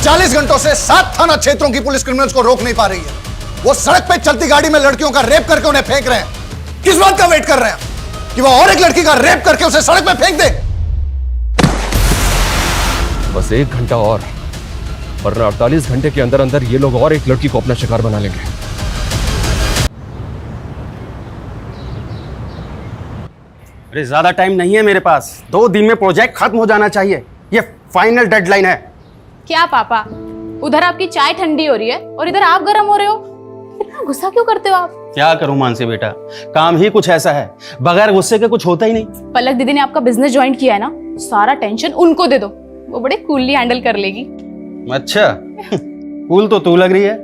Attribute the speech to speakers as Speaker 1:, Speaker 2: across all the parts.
Speaker 1: 40 घंटों से 7 थाना क्षेत्रों की पुलिस क्रिमिनल्स को रोक नहीं पा रही है। वो सड़क पे चलती गाड़ी में लड़कियों का रेप करके उन्हें फेंक रहे हैं। किस बात का वेट कर रहे हैं कि वो और एक लड़की का रेप करके उसे सड़क पे फेंक दे?
Speaker 2: बस 1 घंटा और, वरना 48 घंटे के अंदर अंदर ये लोग और एक लड़की को अपना शिकार बना लेंगे।
Speaker 3: अरे ज्यादा टाइम नहीं है मेरे पास, 2 दिन में प्रोजेक्ट खत्म हो जाना चाहिए, ये फाइनल डेडलाइन है।
Speaker 4: क्या पापा, उधर आपकी चाय ठंडी हो रही है और इधर आप गर्म हो रहे हो? इतना गुस्सा क्यों करते हो आप?
Speaker 3: क्या करूं मानसी बेटा, काम ही कुछ ऐसा है, बगैर गुस्से के कुछ होता ही नहीं।
Speaker 4: पलक दीदी ने आपका बिजनेस ज्वाइन किया है ना, सारा टेंशन उनको दे दो, वो बड़े कूलली हैंडल कर लेगी।
Speaker 3: अच्छा कूल तो तू लग रही है,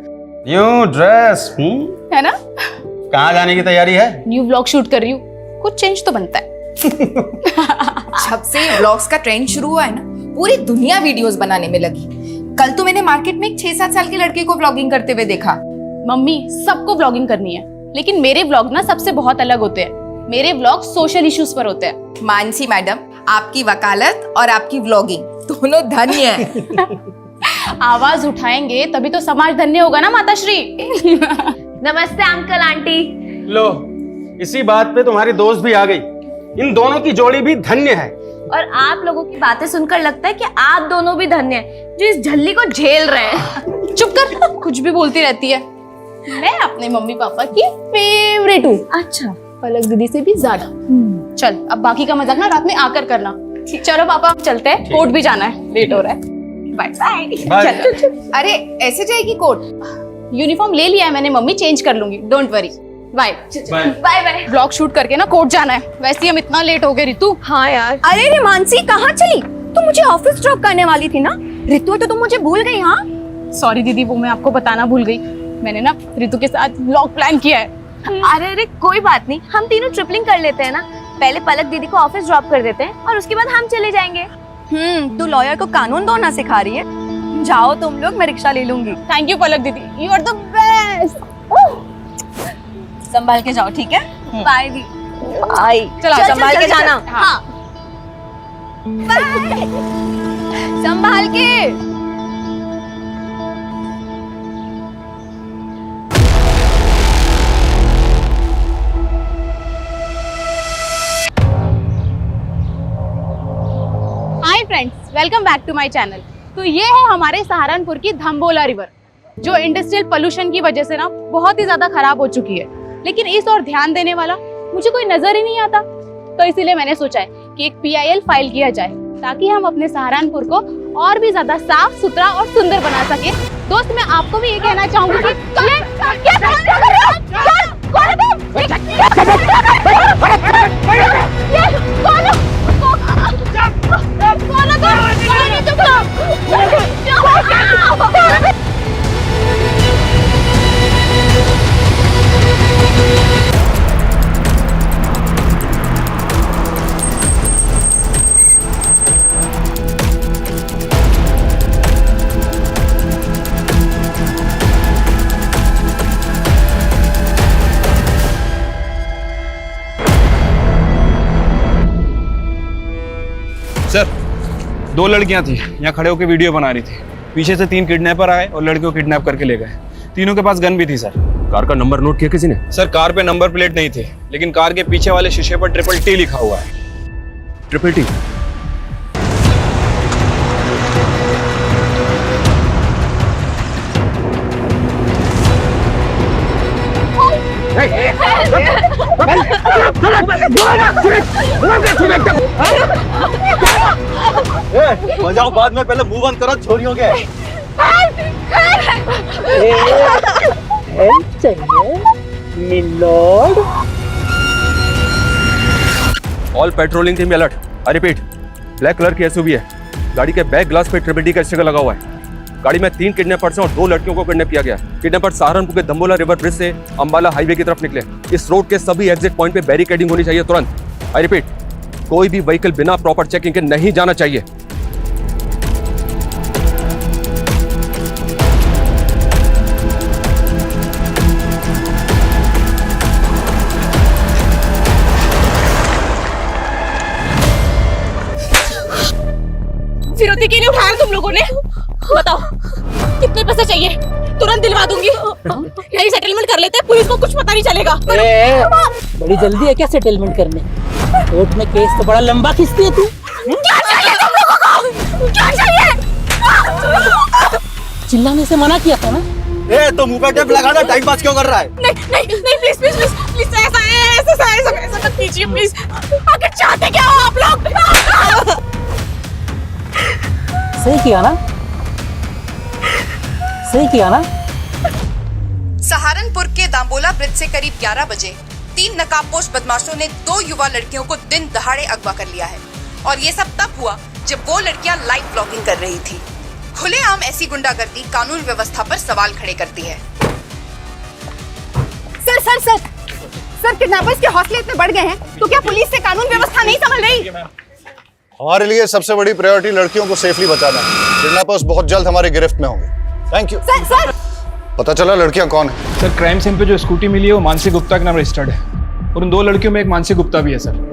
Speaker 3: न्यू ड्रेस
Speaker 4: है ना?
Speaker 3: कहाँ जाने की तैयारी है?
Speaker 4: न्यू व्लॉग शूट कर रही हूँ, कुछ चेंज तो बनता है।
Speaker 5: जब से व्लॉग्स का ट्रेंड शुरू हुआ है ना, पूरी दुनिया वीडियोस बनाने में लगी। कल तो मैंने मार्केट में एक 6-7 साल के लड़के को व्लॉगिंग करते हुए देखा।
Speaker 4: मम्मी, सबको व्लॉगिंग करनी है, लेकिन मेरे व्लॉग ना सबसे बहुत अलग होते हैं। मेरे व्लॉग सोशल इश्यूज पर होते हैं।
Speaker 5: मानसी मैडम, आपकी वकालत और आपकी व्लॉगिंग दोनों धन्य है।
Speaker 4: आवाज उठाएंगे तभी तो समाज धन्य होगा ना माताश्री।
Speaker 6: नमस्ते अंकल आंटी।
Speaker 3: लो, इसी बात पे तुम्हारी दोस्त भी आ गई। इन दोनों की जोड़ी भी धन्य है।
Speaker 6: और आप लोगों की बातें सुनकर लगता है कि आप दोनों भी धन्य हैं जो इस झल्ली को झेल रहे हैं।
Speaker 4: चुप कर, कुछ भी बोलती रहती है। मैं अपने मम्मी पापा की फेवरेट हूँ।
Speaker 6: अच्छा,
Speaker 4: पलक दीदी से भी ज्यादा। चल, अब बाकी का मजाक ना रात में आकर करना। चलो पापा, चलते हैं, कोर्ट भी जाना है, लेट हो रहा है। Bye bye. चलो।
Speaker 5: अरे ऐसे जाएगी कोर्ट?
Speaker 4: यूनिफॉर्म ले लिया है मैंने मम्मी, चेंज कर लूंगी, don't worry. Bye
Speaker 6: bye bye.
Speaker 4: Blog shoot करके ना कोर्ट जाना है। वैसे ही हम इतना लेट हो गए रितु।
Speaker 6: हाँ यार।
Speaker 7: अरे रे मानसी, कहाँ चली? तुम मुझे ऑफिस ड्रॉप करने वाली थी ना? रितु, तो तुम मुझे भूल गई? हाँ
Speaker 4: सॉरी दीदी, वो मैं आपको बताना भूल गई। मैंने ना रितु के साथ व्लॉग प्लान किया है।
Speaker 6: अरे अरे कोई बात नहीं, हम तीनों ट्रिपलिंग कर लेते हैं ना। पहले पलक दीदी को ऑफिस ड्रॉप कर देते हैं और उसके बाद हम चले जाएंगे।
Speaker 7: तू लॉयर को कानून तोड़ना सिखा रही है? जाओ तुम लोग, मैं रिक्शा ले लूंगी।
Speaker 4: थैंक यू पलक दीदी, यू आर द बेस्ट।
Speaker 7: संभाल के जाओ, ठीक है?
Speaker 6: बाय दी।
Speaker 7: बाय।
Speaker 4: चलो
Speaker 7: संभाल के जाना।
Speaker 4: हाँ।
Speaker 7: बाय। संभाल के।
Speaker 4: Hi friends, welcome back to my channel. तो ये है हमारे सहारनपुर की धम्बोला रिवर, जो इंडस्ट्रियल पोल्यूशन की वजह से ना बहुत ही ज्यादा खराब हो चुकी है। लेकिन इस और ध्यान देने वाला मुझे कोई नजर ही नहीं आता। तो इसीलिए मैंने सोचा है कि एक PIL फाइल किया जाए, ताकि हम अपने सहारनपुर को और भी ज्यादा साफ सुथरा और सुंदर बना सके। दोस्त, मैं आपको भी ये कहना चाहूंगी कि
Speaker 8: सर, 2 लड़कियां थी, यहाँ खड़े होकर वीडियो बना रही थी। पीछे से 3 किडनैपर आए और लड़कियों को किडनैप करके ले गए। तीनों के पास गन भी थी सर।
Speaker 2: कार का नंबर नोट किया किसी ने?
Speaker 8: सर, कार पे नंबर प्लेट नहीं थे, लेकिन कार के पीछे वाले शीशे पर TTT लिखा हुआ है।
Speaker 2: TTT?
Speaker 3: बजाओ बाद में, पहले मुंह बंद करो छोरियों के।
Speaker 2: All patrolling team alert. I repeat, black colour की SUV है, गाड़ी के बैक ग्लास पे TTT का स्टिकर लगा हुआ है। गाड़ी में 3 किडनैपर्स हैं और 2 लड़कियों को किडनैप किया गया। किडनैपर सहारनपुर के धम्बोला रिवर ब्रिज से अंबाला हाईवे की तरफ निकले। इस रोड के सभी एग्जिट पॉइंट पे बैरिकेडिंग होनी चाहिए तुरंत। आई रिपीट, कोई भी व्हीकल बिना प्रॉपर चेकिंग के नहीं जाना चाहिए।
Speaker 4: फिरौती के लिए उठाया तुम लोगों ने?
Speaker 9: बताओ कितने पैसे चाहिए, तुरंत दिलवा दूंगी। यही सेटलमेंट कर लेते हैं, पुलिस को कुछ पता नहीं चलेगा।
Speaker 10: बड़ी जल्दी है क्या सेटलमेंट करने? कोर्ट में केस तो बड़ा लंबा खींचती है तू।
Speaker 9: क्या चाहिए तुम लोगों को? क्या चाहिए?
Speaker 10: चिल्लाने से मना किया था ना।
Speaker 3: ए तो मुंह पे टेप लगाना, टाइम पास क्यों कर रहा है?
Speaker 9: नहीं प्लीज प्लीज प्लीज प्लीज ऐसा मत कीजिए प्लीज। आखिर चाहते क्या हो आप लोग?
Speaker 10: सही किया ना, सही किया ना।
Speaker 5: सहारनपुर के दाम्बोला ब्रिज से करीब 11 बजे 3 नकाबपोश बदमाशों ने 2 युवा लड़कियों को दिन दहाड़े अगवा कर लिया है। और ये सब तब हुआ जब वो लड़कियां लाइव ब्लॉगिंग कर रही थी। खुलेआम ऐसी गुंडागर्दी कानून व्यवस्था पर सवाल खड़े करती है।
Speaker 7: Sir sir sir sir kidnappers के हौसले इतने बढ़ गए हैं तो क्या पुलिस से कानून व्यवस्था नहीं संभल रही?
Speaker 1: हमारे लिए सबसे बड़ी प्रायोरिटी लड़कियों को सेफली बचाना है। किडनैपर्स बहुत जल्द हमारी गिरफ्त में होंगे। Thank you.
Speaker 7: सर सर
Speaker 1: पता चला लड़कियां कौन है?
Speaker 8: सर क्राइम सीन पे जो स्कूटी मिली है वो मानसी गुप्ता के नाम रजिस्टर्ड है, और उन 2 लड़कियों में एक मानसी गुप्ता भी है सर।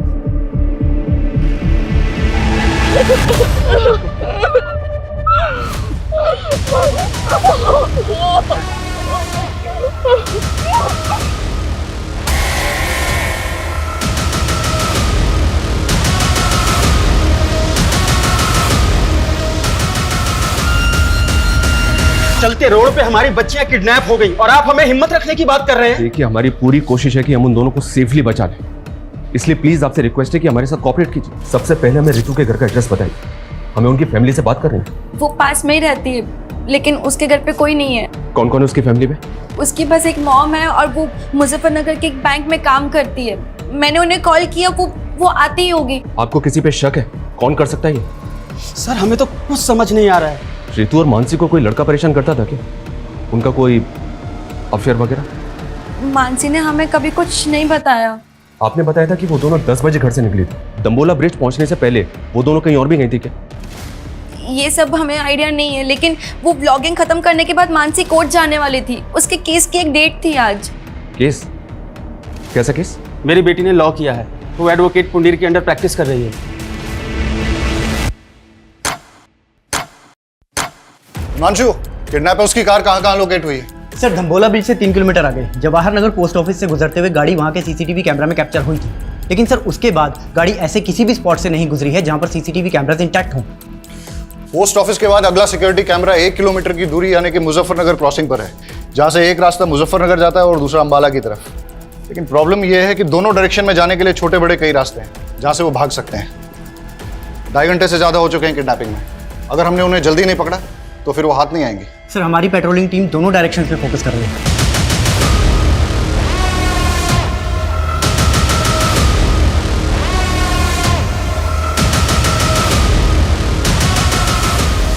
Speaker 3: चलते रोड पे हमारी बच्चियां किडनैप हो गई और आप हमें हिम्मत रखने की बात कर रहे हैं।
Speaker 2: देखिए हमारी पूरी कोशिश है कि हम उन दोनों को सेफली बचा लें, इसलिए प्लीज आपसे रिक्वेस्ट है कि हमारे साथ कोऑपरेट कीजिए। सबसे पहले हमें रितु के घर का एड्रेस बताइए, हमें उनकी फैमिली से बात करनी है।
Speaker 6: वो पास में ही रहती है, लेकिन उसके घर पे कोई नहीं है।
Speaker 2: कौन कौन है उसकी फैमिली में?
Speaker 6: उसकी बस एक मॉम है और वो मुजफ्फरनगर के एक बैंक में काम करती है। मैंने उन्हें कॉल किया, वो आती ही होगी।
Speaker 2: आपको किसी पे शक है? कौन कर सकता है ये?
Speaker 3: सर हमें तो कुछ समझ नहीं आ रहा है।
Speaker 2: रितु और मानसी को कोई लड़का परेशान करता था क्या? उनका कोई अफेयर वगैरह?
Speaker 6: मानसी ने हमें कभी कुछ नहीं बताया।
Speaker 2: आपने बताया था कि वो दोनों 10 बजे घर से निकली थी। दम्बोला ब्रिज पहुंचने से पहले वो दोनों कहीं और भी गई थी क्या?
Speaker 6: ये सब हमें आइडिया नहीं है, लेकिन वो ब्लॉगिंग खत्म करने के बाद मानसी कोर्ट जाने वाली थी। उसके केस की एक डेट थी आज।
Speaker 2: केस? कैसा केस?
Speaker 3: मेरी बेटी ने लॉ किया है, वो एडवोकेट पुंडीर के अंडर प्रैक्टिस कर रही है।
Speaker 1: हिमांशु, किडनैपर्स की कार कहाँ लोकेट हुई है?
Speaker 10: सर धम्बोला ब्रिज से 3 किलोमीटर आगे जवाहर नगर पोस्ट ऑफिस से गुजरते हुए गाड़ी वहाँ के सीसीटीवी कैमरा में कैप्चर हुई थी, लेकिन सर उसके बाद गाड़ी ऐसे किसी भी स्पॉट से नहीं गुजरी है जहाँ पर सीसीटीवी कैमरास इंटैक्ट हों।
Speaker 1: पोस्ट ऑफिस के बाद अगला सिक्योरिटी कैमरा 1 किलोमीटर की दूरी यानी कि मुजफ्फरनगर क्रॉसिंग पर है, जहाँ से एक रास्ता मुजफ्फरनगर जाता है और दूसरा अंबाला की तरफ। लेकिन प्रॉब्लम यह है कि दोनों डायरेक्शन में जाने के लिए छोटे बड़े कई रास्ते हैं जहाँ से वो भाग सकते हैं। 2.5 घंटे से ज़्यादा हो चुके हैं किडनैपिंग में। अगर हमने उन्हें जल्दी नहीं पकड़ा तो फिर वो हाथ नहीं आएंगे।
Speaker 10: सर हमारी पेट्रोलिंग टीम दोनों डायरेक्शन पे फोकस कर रही है।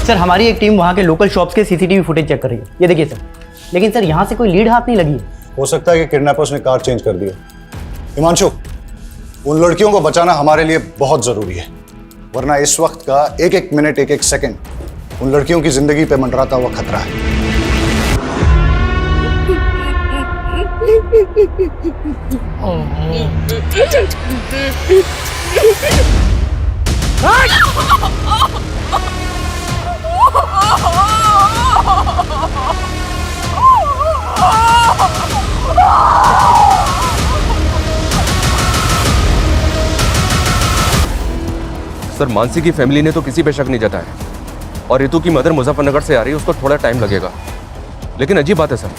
Speaker 10: सर हमारी एक टीम वहाँ के लोकल शॉप्स के सीसीटीवी फुटेज चेक कर रही है। ये देखिए सर, लेकिन सर यहाँ से कोई लीड हाथ नहीं लगी है।
Speaker 1: हो सकता है कि किडनैपर्स ने कार चेंज कर दिया। हिमांशु, उन लड़कियों को बचाना हमारे लिए बहुत जरूरी है, वरना इस वक्त का एक एक मिनट एक एक सेकंड उन लड़कियों की जिंदगी पे मंडराता हुआ खतरा है।
Speaker 2: सर मानसी की फैमिली ने तो किसी पे शक नहीं जताया, और रितु की मदर मुजफ्फरनगर से आ रही है, उसको थोड़ा टाइम लगेगा। लेकिन अजीब बात है सर,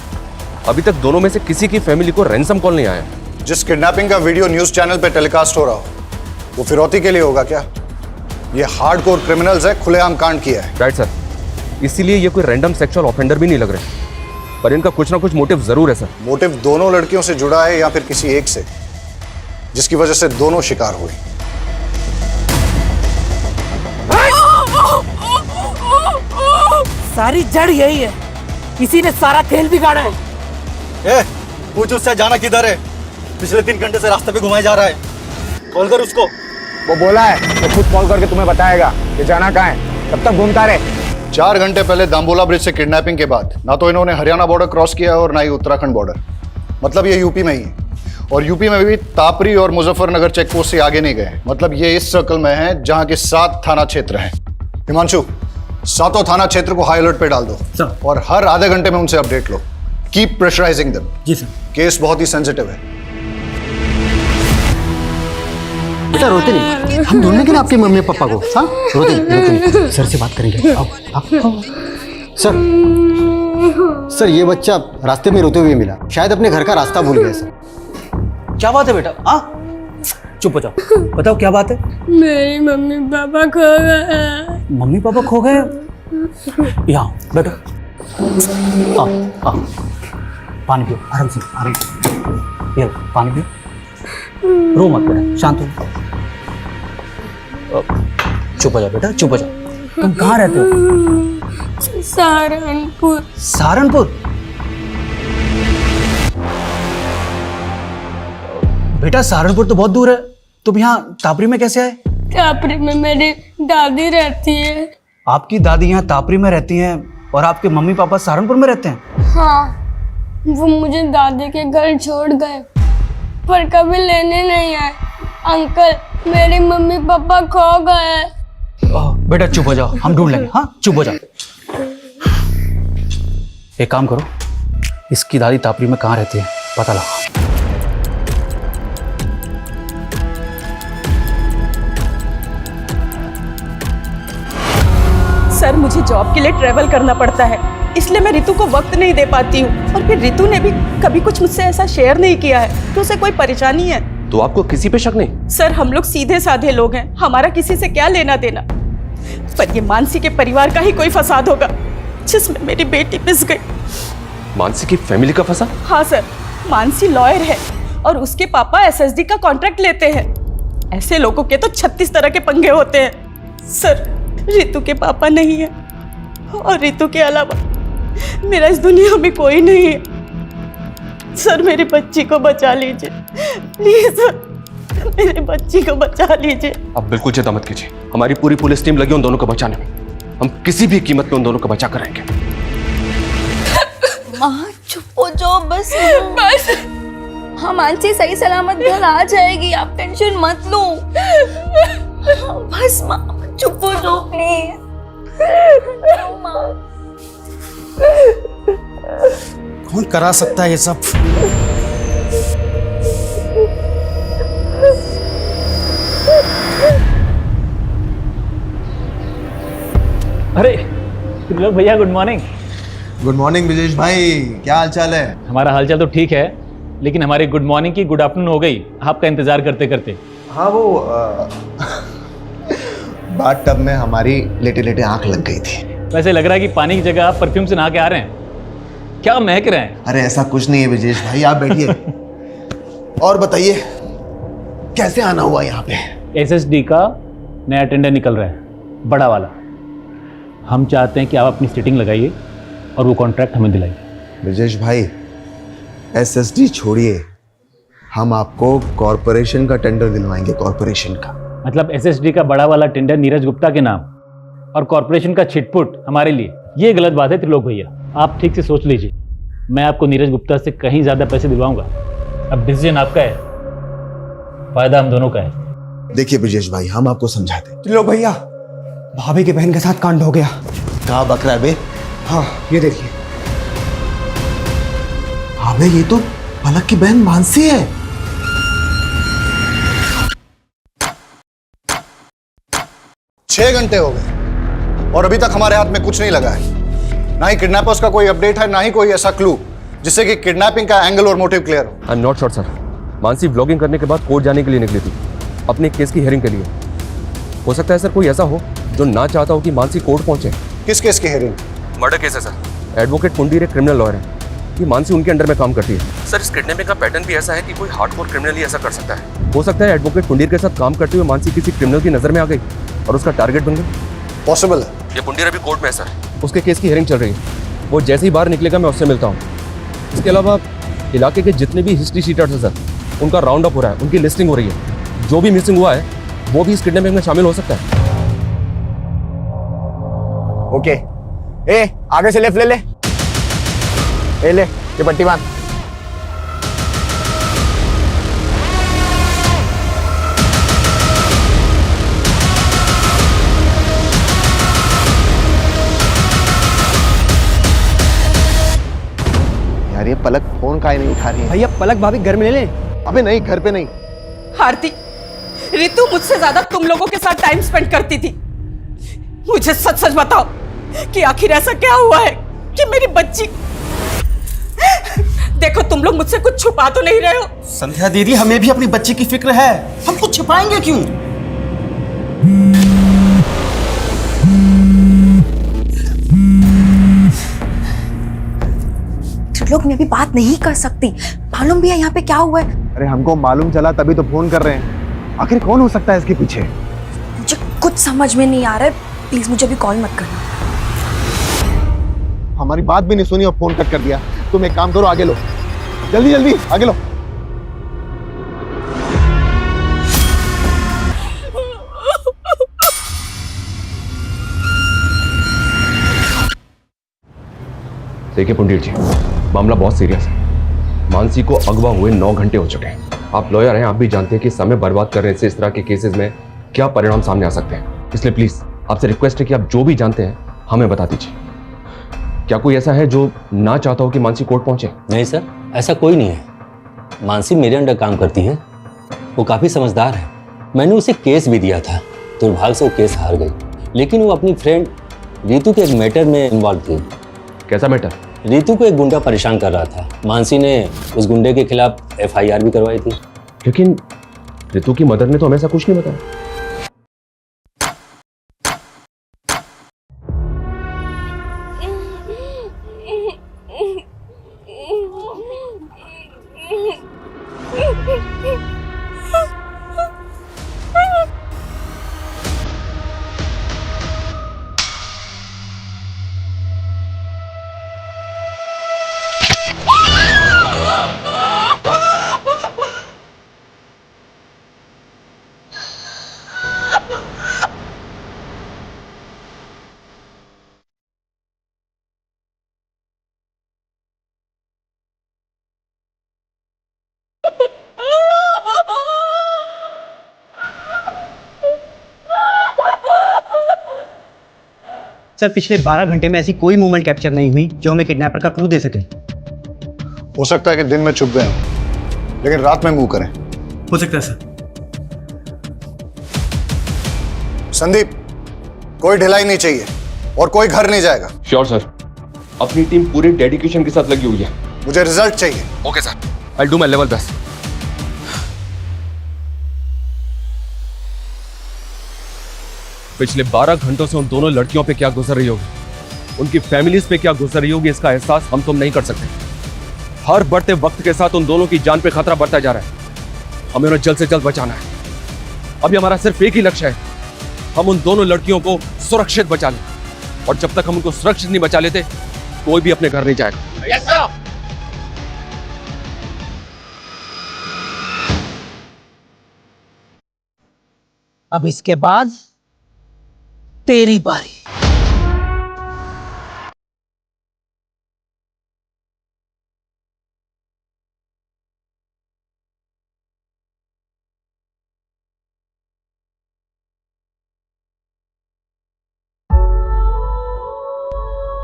Speaker 2: अभी तक दोनों में से किसी की फैमिली को रैंसम कॉल नहीं आया।
Speaker 1: जिस किडनैपिंग का वीडियो न्यूज चैनल पे टेलीकास्ट हो रहा हो वो फिरौती के लिए होगा क्या? ये हार्डकोर क्रिमिनल्स है, खुलेआम कांड किया है।
Speaker 2: राइट सर, इसीलिए ये कोई रैंडम सेक्सुअल ऑफेंडर भी नहीं लग रहे, पर इनका कुछ ना कुछ मोटिव जरूर है सर।
Speaker 1: मोटिव दोनों लड़कियों से जुड़ा है या फिर किसी एक से, जिसकी वजह से दोनों शिकार हुए।
Speaker 10: सारी जड़ यही है, किसी ने सारा खेल बिगाड़ा है।
Speaker 3: ए, पूछ उससे जाना किधर है? पिछले 3 घंटे से रास्ते पे घुमाया जा रहा है। कॉल कर उसको।
Speaker 11: वो बोला है वो खुद कॉल करके तुम्हें बताएगा कि जाना कहाँ है, तब तक घूमता रहे।
Speaker 1: 4 घंटे पहले दाम्बोला ब्रिज से किडनैपिंग के बाद ना तो इन्होंने हरियाणा बॉर्डर क्रॉस किया और ना ही उत्तराखंड बॉर्डर, मतलब ये यूपी में ही है। और यूपी में भी तापरी और मुजफ्फरनगर चेक पोस्ट से आगे नहीं गए, मतलब ये इस सर्कल में है जहां के 7 थाना क्षेत्र हैं। हिमांशु, सातों थाना क्षेत्र को हाई अलर्ट पे डाल दो
Speaker 10: सर।
Speaker 1: और हर आधे घंटे में उनसे अपडेट लो। Keep pressurising them.
Speaker 10: जी सर।
Speaker 1: केस बहुत ही सेंसिटिव है।
Speaker 10: बेटा रोते नहीं, हम ढूंढने के लिए आपके मम्मी पापा को। हाँ रोते नहीं। सर से बात करेंगे। आओ। सर ये बच्चा रास्ते में रोते हुए मिला, शायद अपने घर का रास्ता भूल गया सर।
Speaker 3: क्या बात है बेटा? हाँ चुप हो जाओ, बताओ क्या बात है?
Speaker 9: मेरी मम्मी पापा खो गए।
Speaker 3: मम्मी पापा खो गए? यहाँ बैठो। आओ पानी पियो, आराम से आराम से। ये पानी पियो, रो मत बेटा, शांत हो। चुप हो जाओ बेटा, चुप हो जाओ। तुम कहाँ रहते हो?
Speaker 9: सहारनपुर।
Speaker 3: सहारनपुर? बेटा सहारनपुर तो बहुत दूर है, तुम यहाँ तापरी में कैसे आए?
Speaker 9: तापरी में मेरी दादी रहती है।
Speaker 3: आपकी दादी यहाँ तापरी में रहती हैं और आपके मम्मी पापा सहारनपुर में रहते हैं?
Speaker 9: हाँ, वो मुझे दादी के घर छोड़ गए पर कभी लेने नहीं आए। अंकल मेरे मम्मी पापा खो गए।
Speaker 3: बेटा चुप हो जाओ, हम ढूंढ लेंगे। हाँ चुप हो जाओ। एक काम करो, इसकी दादी तापरी में कहाँ रहती है पता लगा।
Speaker 7: सर मुझे जॉब के लिए ट्रेवल करना पड़ता है, इसलिए मैं रितु को वक्त नहीं दे पाती हूँ। और फिर रितु ने भी कभी कुछ मुझसे ऐसा शेयर नहीं किया है कि उसे कोई परेशानी है।
Speaker 2: तो आपको किसी पे शक नहीं?
Speaker 7: सर हम लोग सीधे साधे लोग हैं, हमारा किसी से क्या लेना देना। पर ये मानसी के परिवार का ही कोई फसाद होगा जिसमें मेरी बेटी पिस गई।
Speaker 2: मानसी की फैमिली का फंसा?
Speaker 7: हाँ सर, मानसी लॉयर है और उसके पापा एसएसडी का कॉन्ट्रैक्ट लेते हैं। ऐसे लोगों के तो 36 तरह के पंगे होते हैं। सर रितु के पापा नहीं है और रितु के अलावा मेरा इस दुनिया में कोई नहीं है। सर मेरी बच्ची को बचा लीजिए प्लीज सर, मेरी बच्ची को बचा लीजिए।
Speaker 2: आप बिल्कुल चिंता मत कीजिए, हमारी पूरी पुलिस टीम लगी उन दोनों को बचाने में। हम किसी भी कीमत पे उन दोनों को बचा कर रहेंगे।
Speaker 6: माँ चुप हो जाओ बस। हाँ मानसी सही सलामत घर आ जाएगी, आप टेंशन मत लो। बस माँ चुप हो जाओ प्लीज।
Speaker 3: कौन करा सकता है ये सब?
Speaker 12: अरे त्रिलोक भैया good morning.
Speaker 13: Good morning Vijesh भाई, क्या हाल चाल है?
Speaker 12: हमारा हालचाल तो ठीक है, लेकिन हमारी गुड मॉर्निंग की गुड आफ्टरनून हो गई आपका इंतजार करते करते।
Speaker 13: हाँ वो बाथ टब में हमारी लेटे लेटे आंख लग गई थी।
Speaker 12: वैसे लग रहा है कि पानी की जगह आप परफ्यूम से नहा के आ रहे हैं। क्या महक रहे हैं?
Speaker 13: अरे ऐसा कुछ नहीं है विजेश भाई, आप बैठिए और बताइए कैसे आना हुआ यहाँ पे?
Speaker 12: एसएसडी का नया टेंडर निकल रहा है, बड़ा वाला। हम चाहते हैं कि आप अपनी सीटिंग लगाइए और वो कॉन्ट्रैक्ट हमें दिलाइए।
Speaker 13: विजेश भाई एसएसडी छोड़िए, हम आपको कॉरपोरेशन का टेंडर दिलवाएंगे। कॉरपोरेशन का
Speaker 12: मतलब एसएसडी का बड़ा वाला टेंडर नीरज गुप्ता के नाम और कॉरपोरेशन का छिटपुट हमारे लिए, ये गलत बात है त्रिलोक भैया। आप ठीक से सोच लीजिए, मैं आपको नीरज गुप्ता से कहीं ज्यादा पैसे दिलवाऊंगा। अब डिसीजन आपका है, फायदा हम दोनों का है।
Speaker 13: देखिए विजेश भाई, हम आपको समझाते।
Speaker 10: त्रिलोक भैया, भाभी के बहन के साथ कांड हो गया।
Speaker 13: कहाँ बक रहा है बे?
Speaker 10: हाँ ये देखिए।
Speaker 13: हाँ बे, ये तो पलक की बहन मानसी है।
Speaker 1: छह घंटे हो गए और अभी तक हमारे हाथ में कुछ नहीं लगा है। ना ही किडनैपर्स का कोई अपडेट है, ना ही कोई ऐसा क्लू जिससे कि किडनैपिंग का एंगल और मोटिव क्लियर हो।
Speaker 2: I am not sure sir. Mansi vlogging करने के बाद कोर्ट जाने के लिए निकली थी, अपने केस की हियरिंग के लिए। हो सकता है सर कोई ऐसा हो जो ना चाहता हो कि मानसी कोर्ट पहुंचे।
Speaker 1: किस केस की हियरिंग?
Speaker 2: मर्डर केस है सर। एडवोकेट पुंडीर एक क्रिमिनल लॉयर है कि मानसी उनके अंडर में काम करती है। सर इस किडनैपिंग का पैटर्न भी ऐसा है कि कोई हार्डकोर क्रिमिनल ही ऐसा कर सकता है। हो सकता है एडवोकेट पुंडीर के साथ काम करते हुए मानसी किसी क्रिमिनल की नजर में आ गई और उसका टारगेट बन गई।
Speaker 1: पॉसिबल है।
Speaker 2: ये पुंडीर अभी कोर्ट में है सर, उसके केस की हियरिंग चल रही है। वो जैसे ही बाहर निकलेगा मैं उससे मिलता हूँ। इसके अलावा इलाके के जितने भी हिस्ट्री शीटर्स हैं सर, उनका राउंड अप हो रहा है, उनकी लिस्टिंग हो रही है। जो भी मिसिंग हुआ है वो भी इस किडनैपिंग में शामिल हो सकता है।
Speaker 11: ओके, ए आगे से लेफ्ट ले ले। ए ले, ये पट्टी बांध।
Speaker 13: रही है, पलक फोन काहे नहीं उठा रही है?
Speaker 10: भैया पलक भाभी घर में ले ले।
Speaker 13: अबे नहीं, घर पे नहीं।
Speaker 7: आरती, रितु मुझसे ज्यादा तुम लोगों के साथ टाइम स्पेंड करती थी। मुझे सच सच बताओ कि आखिर ऐसा क्या हुआ है कि मेरी बच्ची। देखो तुम लोग मुझसे कुछ छुपा तो नहीं रहे हो।
Speaker 3: संध्या दीदी, हमें भी अपनी बच्ची की फिक्र है, हम कुछ छिपाएंगे क्यों?
Speaker 6: लोग मैं अभी बात नहीं कर सकती, मालूम भी है यहाँ पे क्या हुआ है।
Speaker 13: अरे हमको मालूम चला तभी तो फोन कर रहे हैं। आखिर कौन हो सकता है इसके पीछे?
Speaker 6: मुझे कुछ समझ में नहीं आ रहा है, प्लीज मुझे अभी कॉल मत करना।
Speaker 13: हमारी बात भी नहीं सुनी और फोन कट कर दिया। तुम एक काम करो, आगे लो, जल्दी जल्दी आगे लो।
Speaker 2: देखिए पंडित जी, मामला बहुत सीरियस है। मानसी को अगवा हुए 9 घंटे हो चुके हैं। आप लॉयर हैं, आप भी जानते हैं कि समय बर्बाद करने से इस तरह के केसेस में क्या परिणाम सामने आ सकते हैं। इसलिए प्लीज आपसे रिक्वेस्ट है कि आप जो भी जानते हैं हमें बता दीजिए। क्या कोई ऐसा है जो ना चाहता हो कि मानसी कोर्ट पहुंचे?
Speaker 14: नहीं सर, ऐसा कोई नहीं है। मानसी मेरे अंडर काम करती है, वो काफ़ी समझदार है। मैंने उसे केस भी दिया था, दुर्भाग्य से वो केस हार गई। लेकिन वो अपनी फ्रेंड रितु के एक मैटर में इन्वॉल्व थी।
Speaker 2: कैसा मैटर?
Speaker 14: रितु को एक गुंडा परेशान कर रहा था। मानसी ने उस गुंडे के खिलाफ FIR भी करवाई थी।
Speaker 2: लेकिन रितु की मदर ने तो हमें ऐसा कुछ नहीं बताया।
Speaker 10: सर पिछले 12 घंटे में ऐसी कोई मूवमेंट कैप्चर नहीं हुई जो हमें किडनैपर का क्लू दे सके।
Speaker 1: हो सकता है कि दिन में छुप गए हों, लेकिन रात में मूव करें।
Speaker 3: हो सकता है सर।
Speaker 1: संदीप, कोई ढिलाई नहीं चाहिए और कोई घर नहीं जाएगा।
Speaker 2: श्योर सर, अपनी टीम पूरी डेडिकेशन के साथ लगी हुई है।
Speaker 1: मुझे रिजल्ट चाहिए।
Speaker 2: Okay sir, I do my level best. पिछले 12 घंटों से उन दोनों लड़कियों पे क्या गुजर रही होगी, उनकी फैमिलीज पे क्या गुजर रही होगी, इसका एहसास हम तुम नहीं कर सकते। हर बढ़ते वक्त के साथ उन दोनों की जान पे खतरा बढ़ता जा रहा है। हमें उन्हें जल्द से जल्द बचाना है। अभी हमारा सिर्फ एक ही लक्ष्य है, हम उन दोनों लड़कियों को सुरक्षित बचा लें। और जब तक हम उनको सुरक्षित नहीं बचा लेते, कोई भी अपने घर नहीं जाएगा।
Speaker 15: Yes sir.
Speaker 16: अब इसके बाद तेरी बारी।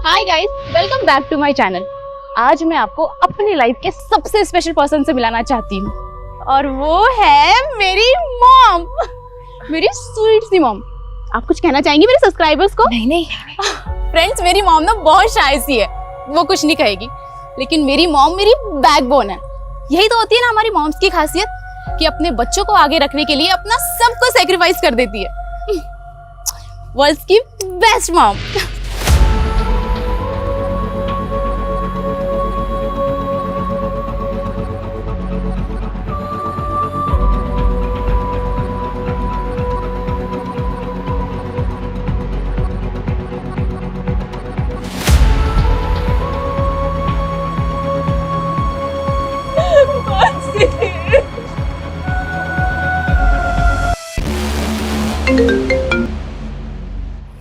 Speaker 4: Hi guys, welcome back to my channel. आज मैं आपको अपनी लाइफ के सबसे स्पेशल पर्सन से मिलाना चाहती हूँ, और वो है मेरी मॉम, मेरी स्वीट सी मॉम। आप कुछ कहना चाहेंगी मेरे सब्सक्राइबर्स को?
Speaker 6: नहीं
Speaker 4: फ्रेंड्स, मेरी मॉम ना बहुत शाय सी है, वो कुछ नहीं कहेगी, लेकिन मेरी मॉम मेरी बैकबोन है। यही तो होती है ना हमारी मॉम्स की खासियत, कि अपने बच्चों को आगे रखने के लिए अपना सब कुछ सैक्रिफाइस कर देती है। वर्ल्ड्स की बेस्ट मॉम।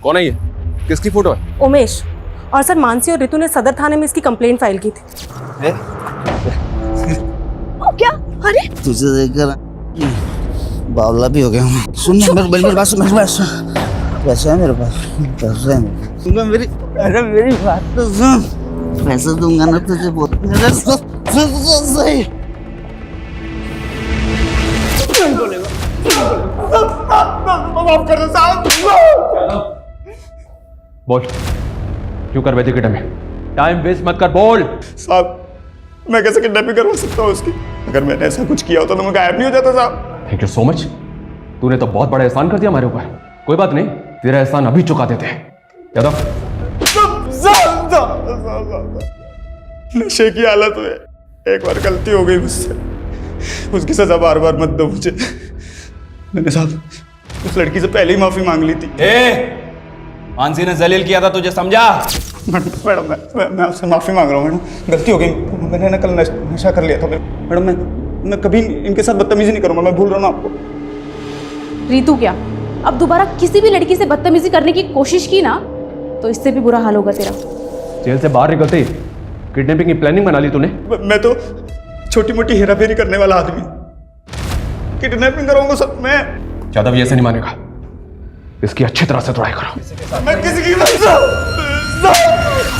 Speaker 2: कौन है ये? किसकी फोटो है?
Speaker 7: उमेश। और सर, मानसी और रितु ने सदर थाने में इसकी कंप्लेंट फाइल की थी। क्या? अरे
Speaker 16: तुझे देखकर बावला भी हो गया हूँ। सुन मेरी बात सुन, मेरी बात सुन। पैसे है मेरे पास, पैसे हैं। सुन मेरी, अरे मेरी बात तो सुन। पैसे दूंगा ना तुझे बहुत सही।
Speaker 11: माफ कर दो साहब।
Speaker 2: बोल, क्यों कर बैठे किडनैप? टाइम वेस्ट मत कर, बोल।
Speaker 11: साहब मैं कैसे किडनैपिंग करवा सकता हूँ उसकी? अगर मैंने ऐसा कुछ किया होता तो मैं गायब नहीं हो जाता साहब।
Speaker 2: थैंक यू सो मच, तूने तो बहुत बड़ा एहसान कर दिया हमारे ऊपर। कोई बात नहीं, तेरा एहसान अभी चुका देते हैं। यादव,
Speaker 11: नशे की हालत में एक बार गलती हो गई मुझसे, उसकी सजा बार बार मत दो मुझे। मैंने साहब उस लड़की से पहले ही माफी मांग ली थी।
Speaker 8: मानसी ने जलील किया था, तुझे समझा?
Speaker 11: मैडम मैं आपसे माफी मांग रहा हूँ मैडम, गलती हो गई। मैंने ना कल नशा कर लिया था मैडम। मैं कभी इनके साथ बदतमीजी नहीं करूँगा, मैं भूल रहा हूँ आपको।
Speaker 4: रितु क्या अब दोबारा किसी भी लड़की से बदतमीजी करने की कोशिश की ना तो इससे भी बुरा हाल होगा तेरा।
Speaker 2: जेल से बाहर निकलते ही किडनैपिंग की प्लानिंग बना ली तूने?
Speaker 11: मैं तो छोटी मोटी हेराफेरी करने वाला आदमी, किडनैपिंग कराऊंगा सब मैं।
Speaker 2: यादव ये ऐसे नहीं मानेगा, इसकी अच्छी तरह से तोड़ाई करो।
Speaker 11: मैं किसी की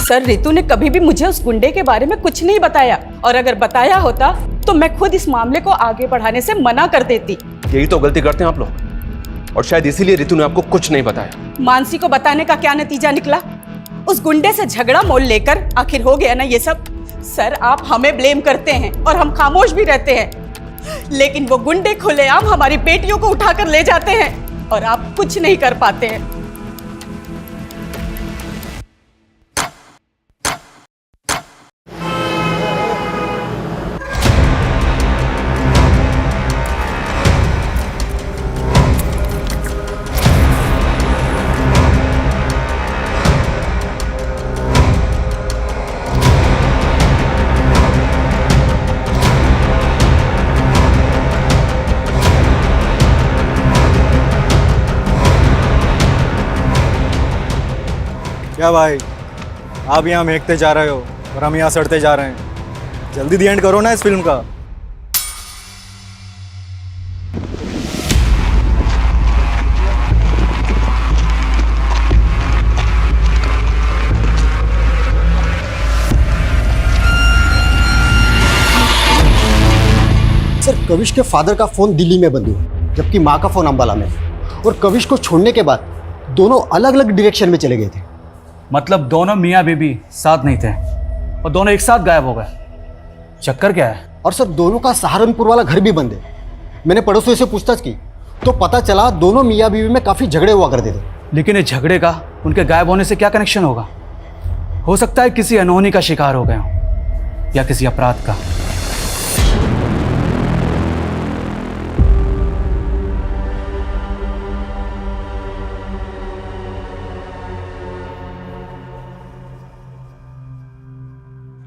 Speaker 7: सर रितु ने कभी भी मुझे उस गुंडे के बारे में कुछ नहीं बताया, और अगर बताया होता तो मैं खुद इस मामले को आगे बढ़ाने से मना कर देती।
Speaker 2: यही तो गलती करते हैं आप लोग, और शायद इसीलिए रितु ने आपको कुछ नहीं बताया।
Speaker 7: मानसी को बताने का क्या नतीजा निकला? उस गुंडे से झगड़ा मोल लेकर आखिर हो गया ना ये सब। सर आप हमें ब्लेम करते हैं और हम खामोश भी रहते हैं, लेकिन वो गुंडे खुलेआम हमारी बेटियों को उठाकर ले जाते हैं और आप कुछ नहीं कर पाते हैं।
Speaker 15: क्या भाई, आप यहाँ महकते जा रहे हो और हम यहाँ सड़ते जा रहे हैं। जल्दी दी एंड करो ना इस फिल्म का।
Speaker 17: सर कविश के फादर का फोन दिल्ली में बंद हुआ, जबकि माँ का फोन अंबाला में। और कविश को छोड़ने के बाद दोनों अलग अलग डायरेक्शन में चले गए थे।
Speaker 3: मतलब दोनों मियाँ बीबी साथ नहीं थे और दोनों एक साथ गायब हो गए। चक्कर क्या है?
Speaker 17: और सर दोनों का सहारनपुर वाला घर भी बंद है। मैंने पड़ोसियों से पूछताछ की तो पता चला दोनों मियाँ बीवी में काफ़ी झगड़े हुआ करते थे।
Speaker 3: लेकिन इस झगड़े का उनके गायब होने से क्या कनेक्शन होगा? हो सकता है किसी अनहोनी का शिकार हो गए हों या किसी अपराध का।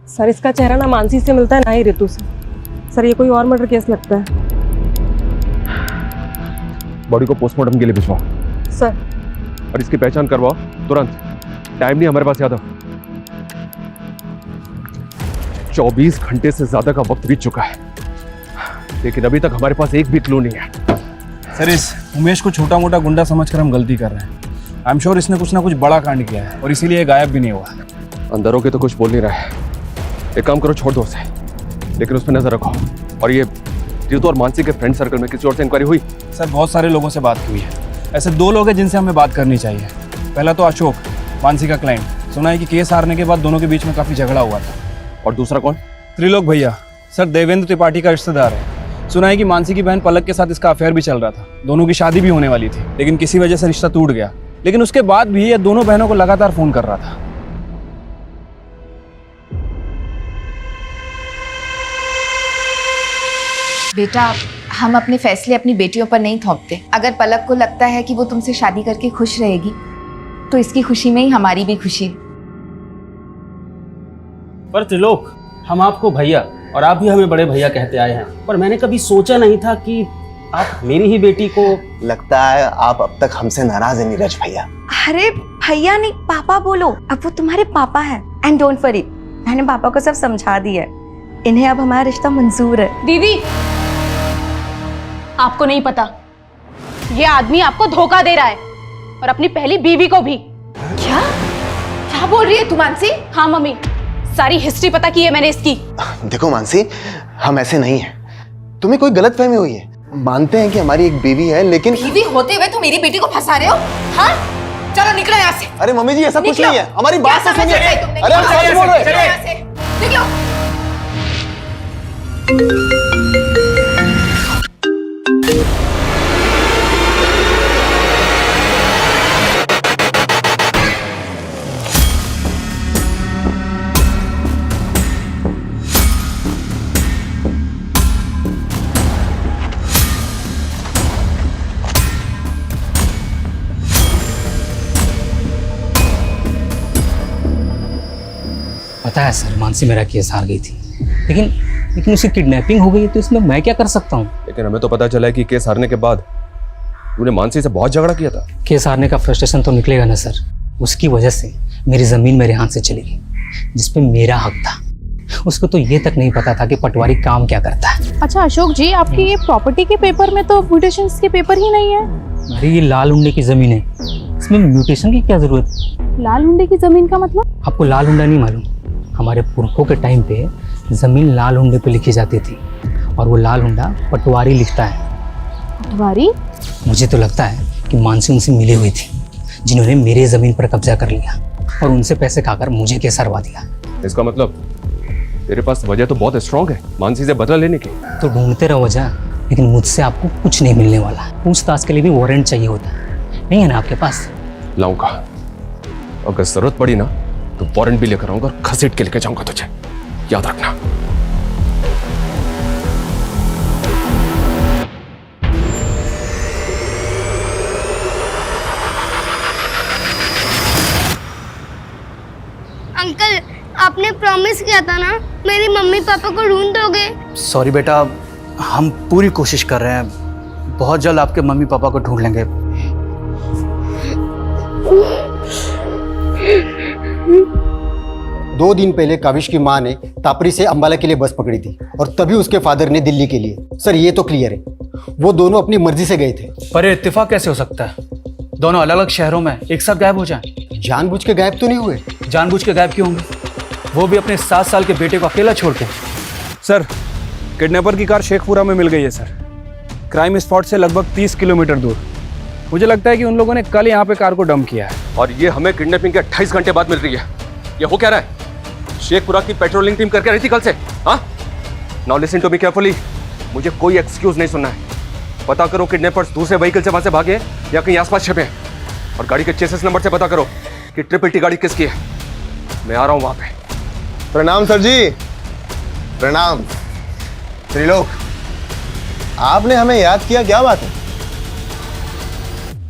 Speaker 18: सर इसका चेहरा ना मानसी से मिलता है ना ही रितु से। सर ये कोई और मर्डर केस लगता है।
Speaker 2: बॉडी को पोस्टमार्टम के लिए भिजवाओ
Speaker 18: सर,
Speaker 2: और इसकी पहचान करवाओ तुरंत। टाइम नहीं हमारे पास यादव, 24 घंटे से ज्यादा का वक्त बीत चुका है, लेकिन अभी तक हमारे पास एक भी क्लू नहीं है।
Speaker 8: सर इस उमेश को छोटा मोटा गुंडा समझकर हम गलती कर रहे हैं। आई एम श्योर इसने कुछ ना कुछ बड़ा कांड किया है और इसीलिए गायब भी नहीं हुआ।
Speaker 2: अंदर होके तो कुछ बोल नहीं रहा है। एक काम करो, छोड़ दो उसे, लेकिन उस पर नजर रखो। और ये रितु और मानसी के फ्रेंड सर्कल में किसी और से इंक्वायरी हुई?
Speaker 8: सर बहुत सारे लोगों से बात हुई है। ऐसे 2 लोग हैं जिनसे हमें बात करनी चाहिए। पहला तो अशोक, मानसी का क्लाइंट। सुना है कि केस हारने के बाद दोनों के बीच में काफी झगड़ा हुआ था।
Speaker 2: और दूसरा कौन?
Speaker 8: त्रिलोक भैया। सर देवेंद्र त्रिपाठी का रिश्तेदार है। सुना है कि मानसी की बहन पलक के साथ इसका अफेयर भी चल रहा था। दोनों की शादी भी होने वाली थी, लेकिन किसी वजह से रिश्ता टूट गया। लेकिन उसके बाद भी ये दोनों बहनों को लगातार फोन कर रहा था।
Speaker 5: बेटा हम अपने फैसले अपनी बेटियों पर नहीं थोपते। अगर पलक को लगता है कि वो तुमसे शादी करके खुश रहेगी तो इसकी खुशी में ही हमारी भी खुशी है।
Speaker 3: पर त्रिलोक, हम आपको भैया और आप भी हमें बड़े भैया कहते आए हैं, पर मैंने कभी सोचा नहीं था कि आप मेरी ही बेटी को।
Speaker 13: लगता है आप अब तक हमसे नाराज है नीरज भैया।
Speaker 6: अरे भैया नहीं, पापा बोलो। अब वो तुम्हारे पापा हैं। एंड डोंट वरी, मैंने पापा को सब समझा दिया है। इन्हें अब हमारा रिश्ता मंजूर है।
Speaker 4: दीदी आपको नहीं पता, ये आदमी आपको धोखा दे रहा है और अपनी पहली बीवी को भी।
Speaker 5: क्या बोल रही है तू मानसी?
Speaker 4: हाँ मम्मी, सारी हिस्ट्री पता की है मैंने इसकी।
Speaker 13: देखो मानसी, हम ऐसे नहीं हैं। तुम्हें कोई गलत फहमी हुई है। मानते हैं कि हमारी एक बीवी है, लेकिन
Speaker 5: बीवी होते हुए तुम मेरी बेटी को फंसा रहे हो? हाँ, चलो निकलो यहाँ से।
Speaker 13: अरे मम्मी जी, ऐसा कुछ
Speaker 5: निकलो।
Speaker 13: नहीं है, हमारी बात
Speaker 5: क्या
Speaker 13: तो सुनिए।
Speaker 5: समझ रहे तुमने?
Speaker 13: अरे हम सच बोल रहे हैं।
Speaker 5: निकलो यहाँ से। निकलो।
Speaker 3: पता है सर, मानसी मेरा केस हार गई थी, लेकिन उसकी किडनैपिंग हो गई है, तो इसमें मैं क्या कर सकता हूँ?
Speaker 2: लेकिन हमें तो पता चला है कि केस हारने के बाद तूने मानसी से बहुत झगड़ा किया था।
Speaker 3: केस हारने का फ्रस्ट्रेशन तो निकलेगा ना सर। उसकी वजह से मेरी ज़मीन मेरे हाथ से चली गई, जिसपे मेरा हक था। उसको तो ये तक नहीं पता था कि पटवारी काम क्या करता है।
Speaker 4: अच्छा अशोक जी, आपकी ये प्रॉपर्टी के पेपर में तो म्यूटेशंस के पेपर ही नहीं है।
Speaker 3: अरे ये लाल हुंडे की ज़मीन है, इसमें म्यूटेशन की क्या ज़रूरत?
Speaker 4: लाल हुंडे की जमीन का मतलब?
Speaker 3: आपको लाल हुंडा नहीं मालूम? हमारे पुरखों के टाइम पे ज़मीन लाल हुंडे पे लिखी जाती थी, और वो लाल हुंडा पटवारी लिखता है।
Speaker 4: पटवारी?
Speaker 3: मुझे तो लगता है कि मानसी उनसे मिली हुई थी, जिन्होंने मेरे ज़मीन पर कब्जा कर लिया और उनसे पैसे खाकर मुझे केस हरवा दिया।
Speaker 2: इसका मतलब तेरे पास वजह तो बहुत स्ट्रांग है मानसी से बदला लेने की।
Speaker 3: तो ढूंढते रहो वजह, लेकिन मुझसे आपको कुछ नहीं मिलने वाला। पूछताछ के लिए भी वारंट चाहिए होता है, नहीं है ना आपके पास?
Speaker 2: लाऊंगा, अगर जरूरत पड़ी ना तो वारंट भी लेकर आऊंगा और घसीट के लेके जाऊंगा तुझे, याद रखना।
Speaker 9: अंकल, आपने प्रॉमिस किया था ना, मेरी मम्मी पापा को ढूंढ दोगे?
Speaker 16: सॉरी बेटा, हम पूरी कोशिश कर रहे हैं। बहुत जल्द आपके मम्मी पापा को ढूंढ लेंगे।
Speaker 17: दो दिन पहले काविश की माँ ने तापरी से अंबाला के लिए बस पकड़ी थी, और तभी उसके फादर ने दिल्ली के लिए। सर ये तो क्लियर है, वो दोनों अपनी मर्जी से गए थे।
Speaker 16: पर ये इत्तेफाक कैसे हो सकता है? दोनों अलग अलग शहरों में एक साथ गायब हो जाएं।
Speaker 17: जानबूझ के गायब तो नहीं हुए।
Speaker 16: जानबूझ के गायब क्यों होंगे? वो भी अपने 7 साल के बेटे को अकेला छोड़ के।
Speaker 8: सर, किडनैपर की कार शेखपुरा में मिल गई है सर, क्राइम स्पॉट से लगभग 30 किलोमीटर दूर। मुझे लगता है कि उन लोगों ने कल यहाँ पे कार को डंप किया है।
Speaker 2: और ये हमें किडनैपिंग के 28 घंटे बाद मिल रही है। ये हो क्या रहा है? शेखपुरा की पेट्रोलिंग टीम करके रही थी कल से। हाँ, now listen to me carefully. मुझे कोई एक्सक्यूज नहीं सुनना है। पता करो किडनैपर्स दूसरे व्हीकल से वहां से भागे या कहीं आसपास छिपे हैं, और गाड़ी के चेसिस नंबर से पता करो कि ट्रिपल टी गाड़ी किसकी है। मैं आ रहा हूं वहां पे।
Speaker 13: प्रणाम सर जी। प्रणाम त्रिलोक, आपने हमें याद किया, क्या बात है?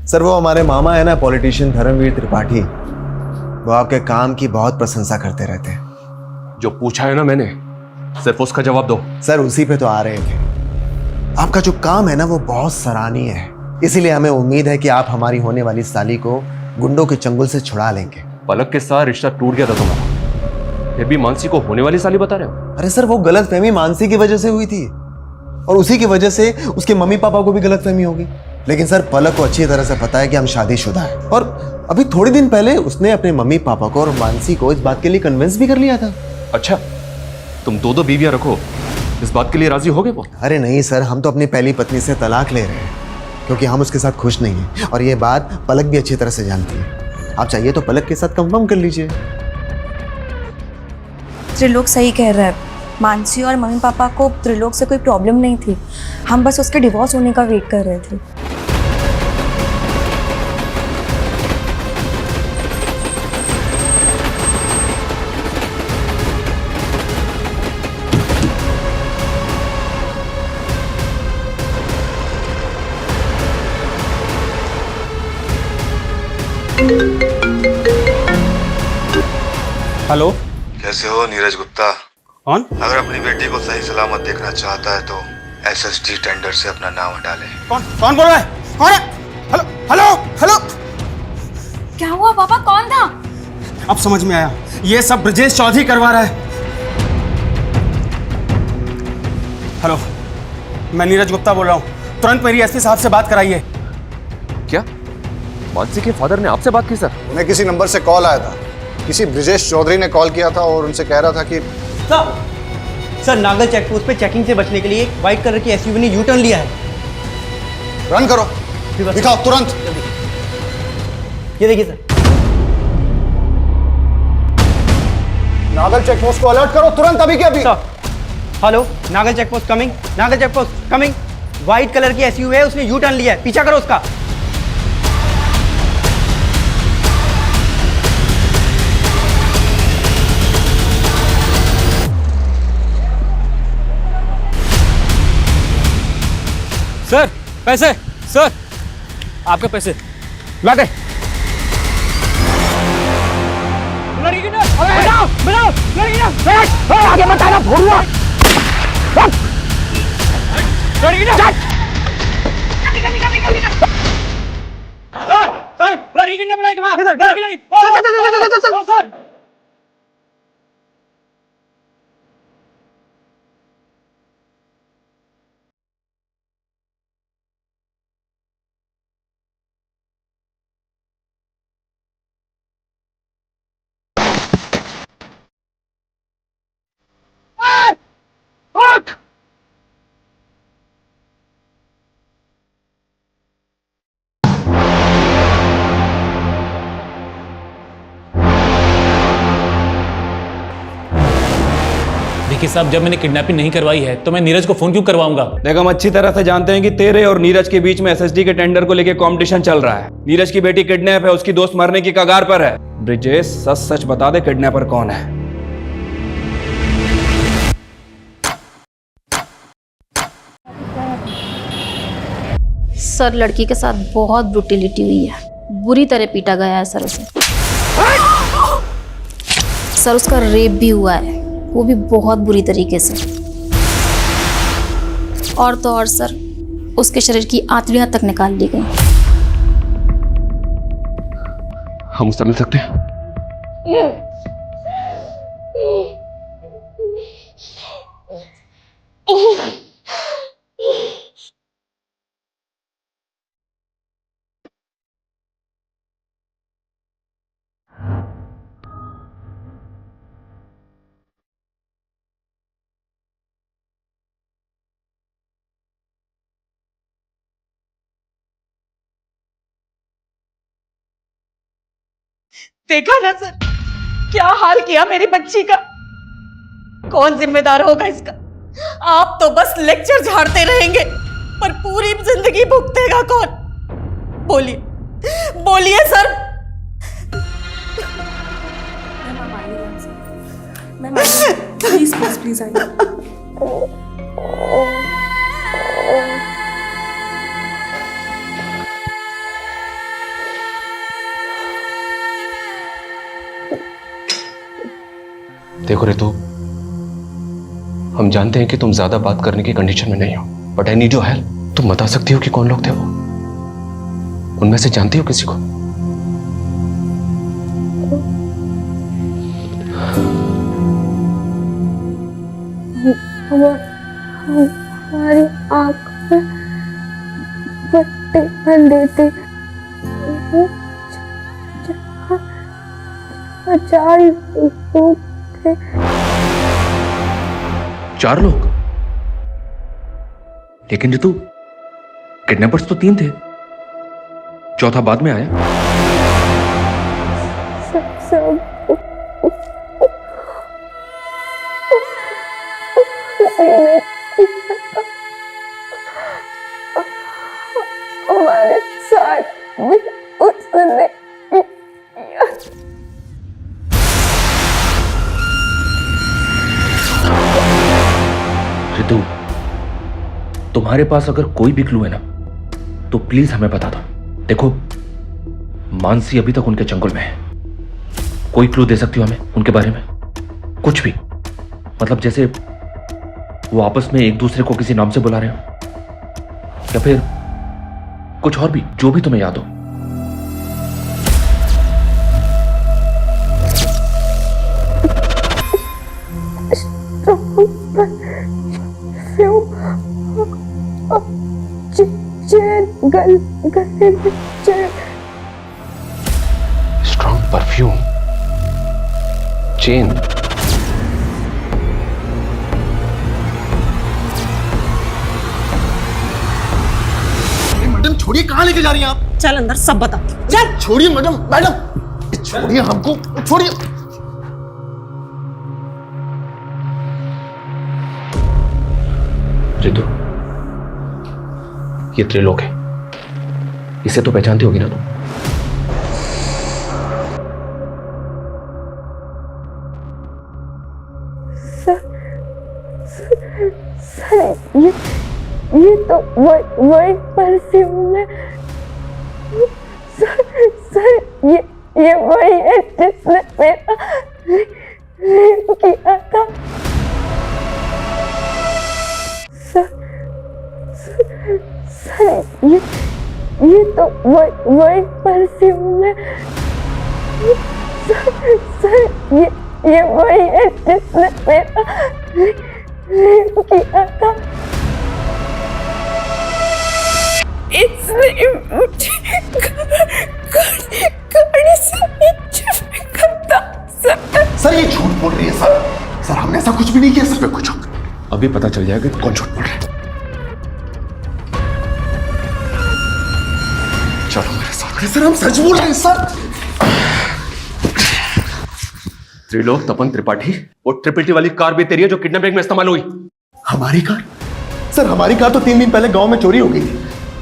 Speaker 13: सर वो हमारे मामा है ना, पॉलिटिशियन धर्मवीर त्रिपाठी, वो आपके काम की बहुत प्रशंसा करते रहते हैं।
Speaker 2: जो पूछा है ना मैंने, सिर्फ उसका जवाब दो।
Speaker 13: सर उसी पे तो आ रहे थे। आपका जो काम है ना वो बहुत सराहनीय है, इसीलिए हमें उम्मीद है कि आप हमारी होने वाली साली को गुंडों के चंगुल से छुड़ा लेंगे।
Speaker 2: पलक के साथ रिश्ता टूट गया था तुम्हारा, फिर भी मानसी को होने वाली साली बता रहे हो?
Speaker 13: अरे सर वो गलतफहमी मानसी की वजह से हुई थी, और उसी की वजह से उसके मम्मी पापा को भी गलतफहमी होगी। लेकिन सर पलक को अच्छी तरह से पता है कि हम शादीशुदा हैं, और अभी थोड़े दिन पहले उसने अपने मम्मी पापा को और मानसी को इस बात के लिए कन्विंस भी कर लिया था।
Speaker 2: अच्छा, तुम दो बीवियां रखो, इस बात के लिए राजी हो गए वो?
Speaker 13: अरे नहीं सर, हम तो अपनी पहली पत्नी से तलाक ले रहे हैं, क्योंकि हम उसके साथ खुश नहीं हैं, और ये बात पलक भी अच्छी तरह से जानती है। आप चाहिए तो पलक के साथ कंफर्म कर लीजिए।
Speaker 6: त्रिलोक सही कह रहा है, मानसी और मम्मी पापा को त्रिलोक से कोई प्रॉब्लम नहीं थी। हम बस उसके डिवोर्स होने का वेट कर रहे थे।
Speaker 8: हेलो,
Speaker 13: कैसे हो नीरज गुप्ता?
Speaker 8: कौन?
Speaker 13: अगर अपनी बेटी को सही सलामत देखना चाहता है तो एसएसडी टेंडर से अपना नाम हटा ले।
Speaker 8: कौन बोल रहा है? कौन है? Hello hello hello.
Speaker 6: क्या हुआ पापा, कौन था?
Speaker 8: अब समझ में आया, ये सब ब्रजेश चौधरी करवा रहा है। हेलो, मैं नीरज गुप्ता बोल रहा हूँ, तुरंत मेरी एसपी साहब से बात कराइए।
Speaker 2: क्या मानसी के फादर ने आपसे बात की सर?
Speaker 1: उन्हें किसी नंबर से कॉल आया था किसी ब्रिजेश चौधरी ने कॉल किया था और उनसे कह रहा था कि
Speaker 10: सर नागल चेक पोस्ट पे चेकिंग से बचने के लिए एक व्हाइट कलर की एसयूवी ने यू टर्न लिया है।
Speaker 1: रन करो, दिखाओ तुरंत।
Speaker 10: ये देखिए सर।
Speaker 1: नागल चेक पोस्ट को अलर्ट करो तुरंत, अभी के अभी।
Speaker 10: Hello, Nagal check post coming, Nagal check post coming. White colour की एसयूवी है, उसने यू टर्न लिया है, पीछा करो उसका।
Speaker 8: सर पैसे, सर आपके पैसे ला दे।
Speaker 19: आगे मत आना, भोरुआ।
Speaker 12: देखिए साहब, जब मैंने किडनैपिंग नहीं करवाई है तो मैं नीरज को फोन क्यों करवाऊंगा?
Speaker 8: देख, हम अच्छी तरह से जानते हैं कि तेरे और नीरज के बीच में एसएसडी के टेंडर को लेकर कंपटीशन चल रहा है। नीरज की बेटी किडनैप है, उसकी दोस्त मरने की कगार पर है। ब्रिजेश, सच सच बता दे, किडनैपर कौन है?
Speaker 20: सर, लड़की के साथ बहुत ब्रूटिलिटी हुई है, बुरी तरह पीटा गया है सर उसे। सर, उसका रेप भी हुआ है, वो भी बहुत बुरी तरीके से। और तो और सर, उसके शरीर की आंतड़ियां तक निकाल ली गई।
Speaker 2: हम उससे मिल सकते हैं?
Speaker 7: देखा ना सर, क्या हाल किया मेरी बच्ची का। कौन जिम्मेदार होगा इसका? आप तो बस लेक्चर झाड़ते रहेंगे, पर पूरी जिंदगी भुगतेगा कौन? बोलिए बोलिए सर।
Speaker 18: प्लीज प्लीज प्लीज आइए।
Speaker 2: देखो रितु, हम जानते हैं कि तुम ज्यादा बात करने की कंडीशन में नहीं हो, but I need your help. तुम बता सकती हो कि कौन लोग थे वो? उनमें से जानती हो किसी को?
Speaker 9: हमारी आंख में पट्टी बंधी थी, 4 लोग थे।
Speaker 2: 4 लोग? लेकिन रितु, किडनैपर्स तो 3 थे, चौथा बाद में आया।
Speaker 9: हमारे साथ भी उसने
Speaker 2: रितु, तुम्हारे पास अगर कोई भी क्लू है ना, तो प्लीज हमें बता दो। देखो, मानसी अभी तक उनके चंगुल में है। कोई क्लू दे सकती हो हमें उनके बारे में? कुछ भी, मतलब जैसे वो आपस में एक दूसरे को किसी नाम से बुला रहे हो, या फिर कुछ और भी, जो भी तुम्हें याद हो। Strong perfume. चेन।
Speaker 13: मैडम छोड़िए, कहाँ लेके जा रही हैं आप?
Speaker 7: चल अंदर सब बता।
Speaker 13: चल छोड़िए मैडम, मैडम छोड़िए हमको, छोड़िए।
Speaker 2: रितु, ये त्रिलोक है, इसे तो पहचानती होगी ना तुम?
Speaker 9: सर ये तो वही परफ्यूम है। सर ये वही है जिसने मेरा रेप किया था। सर ये तो वही परफ्यूम है। सर ये वही है जिसने मेरा रेप किया था। इसने मुझे गाड़ी से नीचे फेंका था।
Speaker 13: सर ये झूठ बोल रही है सर। सर हमने ऐसा कुछ भी नहीं किया सर। पे कुछ
Speaker 2: अभी पता चल जाएगा कौन झूठ बोल रहा है। चलो मेरे साथ।
Speaker 13: सर हम सच बोल रहे हैं सर।
Speaker 2: त्रिलोक तपन त्रिपाठी, वो ट्रिपल टी वाली कार भी तेरी है जो किडनैपिंग में इस्तेमाल हुई।
Speaker 13: हमारी कार? सर हमारी कार तो 3 दिन पहले गांव में चोरी हो गई थी।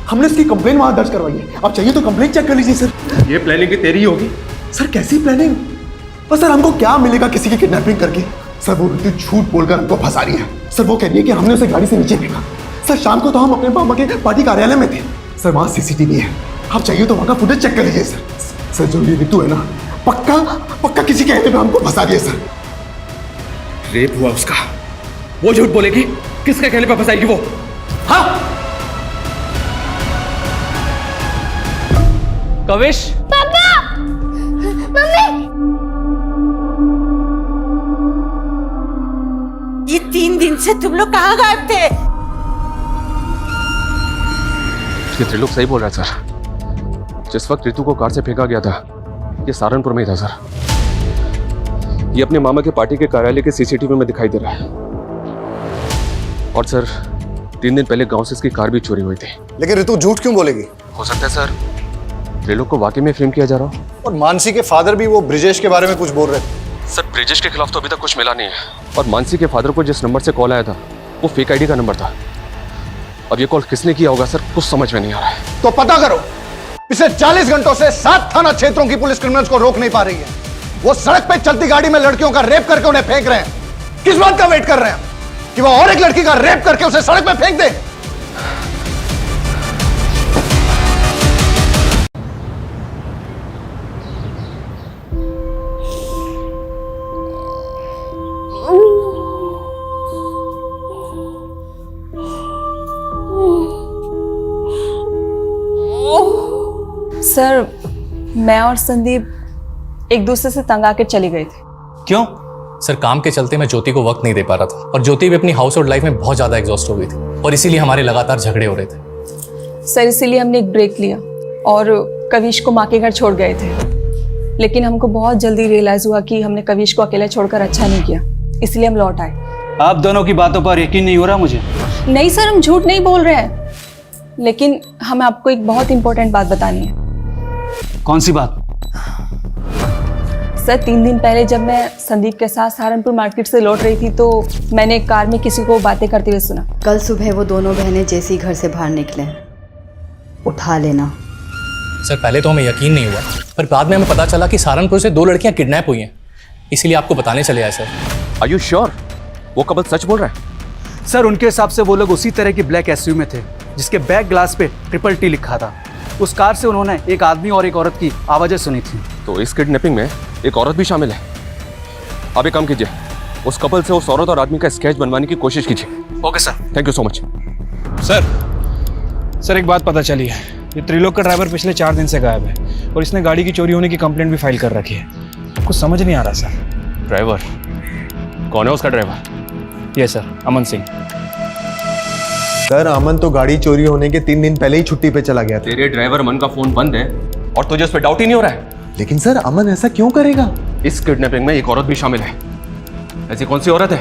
Speaker 13: हमने इसकी कंप्लेन वहां दर्ज करवाई है। आप चाहिए तो कंप्लेन चेक कर लीजिए सर।
Speaker 2: ये प्लानिंग भी तेरी ही होगी।
Speaker 13: सर कैसी प्लानिंग? और सर हमको क्या मिलेगा किसी की किडनैपिंग करके? सर वो रितु झूठ बोलकर हमको फंसा रही है। सर वो कह रही है कि हमने उसे गाड़ी से नीचे फेंका। सर शाम को तो हम अपने मामा के पार्टी कार्यालय में थे। सर वहां सीसीटीवी है, आप चाहिए तो वहां का फुटेज चेक कर लीजिए सर। सर जो ये रितु है ना, पक्का किसी कहने पे हमको फंसा दिया सर।
Speaker 2: रेप हुआ उसका, वो झूठ बोलेगी? किसके कहने पे फंसाएगी वो? हाँ
Speaker 3: कविश,
Speaker 9: पापा, मम्मी,
Speaker 7: ये 3 दिन से तुम लोग कहाँ गायब थे?
Speaker 2: ये त्रिलोक सही बोल रहा है सर। जिस वक्त रितु को कार से फेंका गया था, ये सहारनपुर में ही था सर। ये अपने मामा के पार्टी के कार्यालय के सीसीटीवी में दिखाई दे रहा है। और सर 3 दिन पहले गांव से इसकी कार भी चोरी हुई थी।
Speaker 1: लेकिन रितु झूठ क्यों बोलेगी?
Speaker 2: हो सकता है सर त्रिलोक को वाकई में फ्रेम किया जा रहा हो।
Speaker 1: और मानसी के फादर भी वो ब्रिजेश के बारे में कुछ बोल रहे थे।
Speaker 2: सर ब्रिजेश के खिलाफ तो अभी तक कुछ मिला नहीं है। और मानसी के फादर को जिस नंबर से कॉल आया था वो फेक आईडी का नंबर था। अब ये कॉल किसने किया होगा सर, कुछ समझ में नहीं आ रहा है।
Speaker 1: तो पता करो। पिछले 40 घंटों से 7 थाना क्षेत्रों की पुलिस क्रिमिनल्स को रोक नहीं पा रही है। वो सड़क पे चलती गाड़ी में लड़कियों का रेप करके उन्हें फेंक रहे हैं। किस बात का वेट कर रहे हैं कि वो और एक लड़की का रेप करके उसे सड़क पे फेंक दे?
Speaker 7: सर मैं और संदीप एक दूसरे से तंग आकर चले गए थे।
Speaker 19: क्यों? सर काम के चलते मैं ज्योति को वक्त नहीं दे पा रहा था और ज्योति भी अपनी हाउस होल्ड लाइफ में बहुत ज़्यादा एग्जॉस्ट हो गई थी और इसीलिए हमारे लगातार झगड़े हो रहे थे।
Speaker 7: सर इसीलिए हमने एक ब्रेक लिया और कविश को माँ के घर छोड़ गए थे। लेकिन हमको बहुत जल्दी रियलाइज़ हुआ कि हमने कविश को अकेला छोड़कर अच्छा नहीं किया, इसलिए हम लौट आए।
Speaker 8: आप दोनों की बातों पर यकीन नहीं हो रहा मुझे।
Speaker 7: नहीं सर, हम झूठ नहीं बोल रहे हैं, लेकिन हमें आपको एक बहुत इंपॉर्टेंट बात बतानी है।
Speaker 8: कौन सी बात?
Speaker 7: सर 3 दिन पहले जब मैं संदीप के साथ सहारनपुर मार्केट से लौट रही थी तो मैंने कार में किसी को बातें करते हुए सुना।
Speaker 21: कल सुबह वो दोनों बहनें जैसे ही घर से बाहर निकले, उठा लेना।
Speaker 19: सर पहले तो हमें यकीन नहीं हुआ, पर बाद में हमें पता चला कि सहारनपुर से 2 लड़कियां किडनैप हुई हैं, इसीलिए आपको बताने चले आए सर।
Speaker 2: आर यू श्योर वो कपल सच बोल रहा है?
Speaker 8: सर उनके हिसाब से वो लोग उसी तरह की ब्लैक एसयूवी में थे जिसके बैक ग्लास पे ट्रिपल टी लिखा था। उस कार से उन्होंने एक आदमी और एक औरत की आवाज़ें सुनी थी।
Speaker 2: तो इस किडनैपिंग में एक औरत भी शामिल है। आप एक काम कीजिए, उस कपल से उस औरत और आदमी का स्केच बनवाने की कोशिश कीजिए।
Speaker 8: Okay sir.
Speaker 2: Thank you so much.
Speaker 8: Sir एक बात पता चली है, ये त्रिलोक का ड्राइवर पिछले 4 दिन से गायब है और इसने गाड़ी की चोरी होने की कंप्लेंट भी फाइल कर रखी है। कुछ समझ नहीं आ रहा सर।
Speaker 2: ड्राइवर कौन है? उसका ड्राइवर?
Speaker 8: ये सर अमन सिंह।
Speaker 13: सर अमन तो गाड़ी चोरी होने के 3 दिन पहले ही छुट्टी पे चला गया था।
Speaker 2: तेरे ड्राइवर अमन का फोन बंद है और तुझे उस पर डाउट ही नहीं हो रहा है?
Speaker 13: लेकिन सर अमन ऐसा क्यों करेगा?
Speaker 2: इस किडनैपिंग में एक औरत भी शामिल है। ऐसी कौन सी औरत है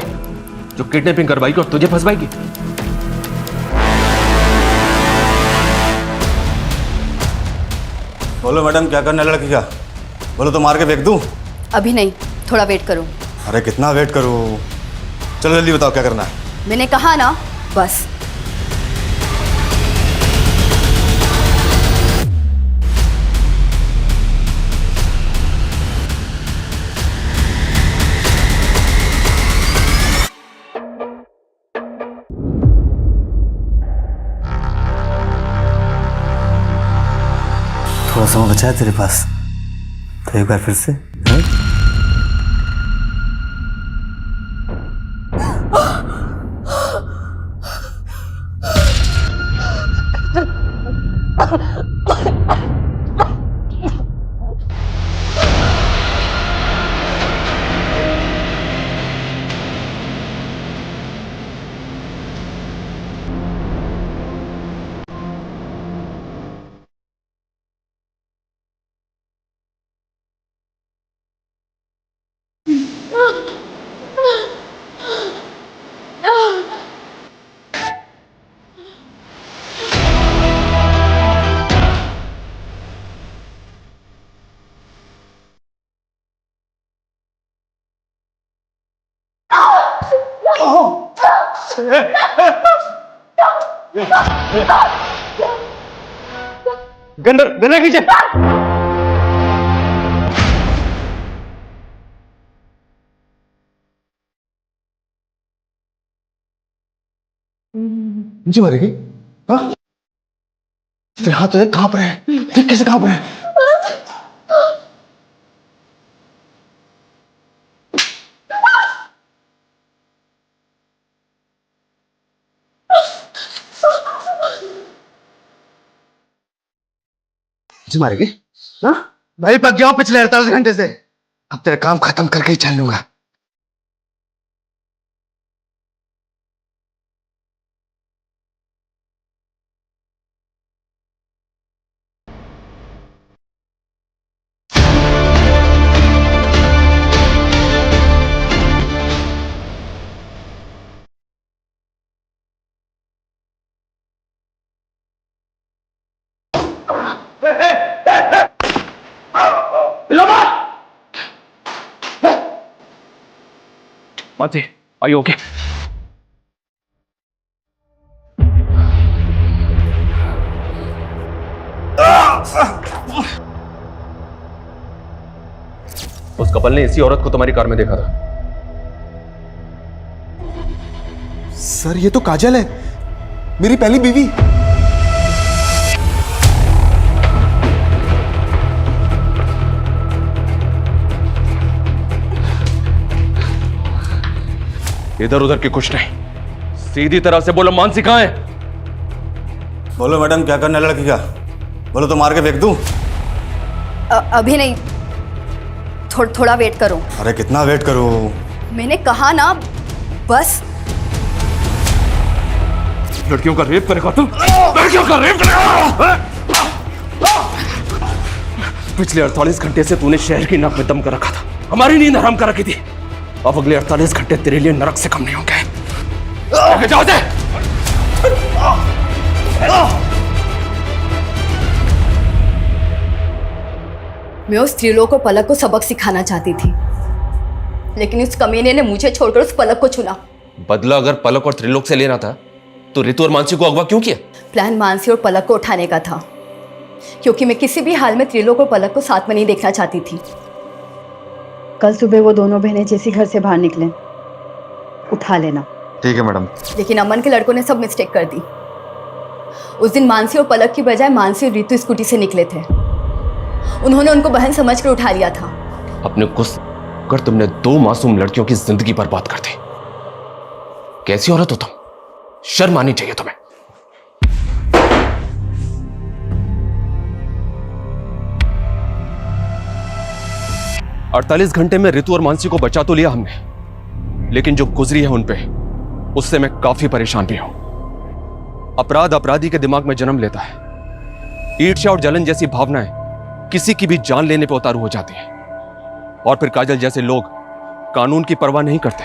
Speaker 2: जो किडनैपिंग करवाएगी और तुझे फंसवाएगी?
Speaker 15: बोलो मैडम, क्या करना है लड़की का? बोलो तो मार के फेंक दूं?
Speaker 21: अभी नहीं, थोड़ा वेट करो।
Speaker 15: अरे कितना वेट करूं? चलो जल्दी बताओ क्या करना है।
Speaker 21: मैंने कहा ना, बस।
Speaker 13: थोड़ा समय बचा है तेरे पास, तो एक बार फिर से है?
Speaker 15: गंदर गंदर खींचे।
Speaker 13: मुझे मारेगी? हाँ? तेरे हाथ तो देख कांप रहे हैं, देख कैसे कांप रहे हैं। मुझे मारेगी? हाँ? भाई पक गया हूं पिछले 48 घंटे से। अब तेरा काम खत्म करके ही चल लूंगा।
Speaker 2: Mansi, are you okay? उस कपल ने इसी औरत को तुम्हारी कार में देखा था।
Speaker 13: सर ये तो काजल है, मेरी पहली बीवी।
Speaker 2: इधर उधर की कुछ नहीं, सीधी तरह से बोलो मानसी कहां है?
Speaker 15: बोलो मैडम, क्या करना है लड़की का? बोलो तो मार के फेंक दूं?
Speaker 21: अभी नहीं, थोड़ा वेट करो।
Speaker 15: अरे कितना वेट करूं?
Speaker 21: मैंने कहा ना, बस।
Speaker 2: लड़कियों का रेप करेगा तुम? लड़कियों का रेप करेगा? पिछले 48 घंटे से तूने शहर की नाक में दम कर रखा था, हमारी नींद हराम कर रखी थी। अब अगले 48 घंटे तेरे लिए नरक से कम नहीं होंगे। जाओ दे।
Speaker 21: मैं उस त्रिलोक को पलक को सबक सिखाना चाहती थी, लेकिन उस कमीने ने मुझे छोड़कर उस पलक को चुना।
Speaker 2: बदला अगर पलक और त्रिलोक से लेना था तो रितु और मानसी को अगवा क्यों किया?
Speaker 21: प्लान मानसी और पलक को उठाने का था, क्योंकि मैं किसी भी हाल में त्रिलोक और पलक को साथ में नहीं देखना चाहती थी। कल सुबह वो दोनों बहनें जैसी घर से बाहर निकले, उठा लेना।
Speaker 15: ठीक है मैडम।
Speaker 21: लेकिन अमन के लड़कों ने सब मिस्टेक कर दी। उस दिन मानसी और पलक की बजाय मानसी और रितु स्कूटी से निकले थे। उन्होंने उनको बहन समझकर उठा लिया था।
Speaker 2: अपने गुस्से कर तुमने 2 मासूम लड़कियों की जिंदगी बर्बाद कर दी। कैसी औरत हो तुम? शर्म आनी चाहिए तुम्हें। अड़तालीस घंटे में रितु और मानसी को बचा तो लिया हमने, लेकिन जो गुजरी है उन पे, उससे मैं काफी परेशान भी हूं। अपराध अपराधी के दिमाग में जन्म लेता है। ईर्ष्या और जलन जैसी भावनाएं किसी की भी जान लेने पर उतारू हो जाती है। और फिर काजल जैसे लोग कानून की परवाह नहीं करते।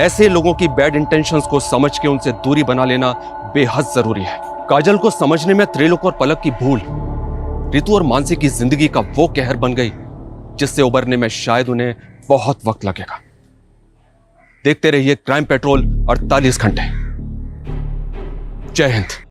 Speaker 2: ऐसे लोगों की बैड इंटेंशंस को समझ के उनसे दूरी बना लेना बेहद जरूरी है। काजल को समझने में त्रिलोक और पलक की भूल रितु और मानसी की जिंदगी का वो कहर बन गई जिससे उबरने में शायद उन्हें बहुत वक्त लगेगा। देखते रहिए क्राइम पेट्रोल 48 घंटे। जय हिंद।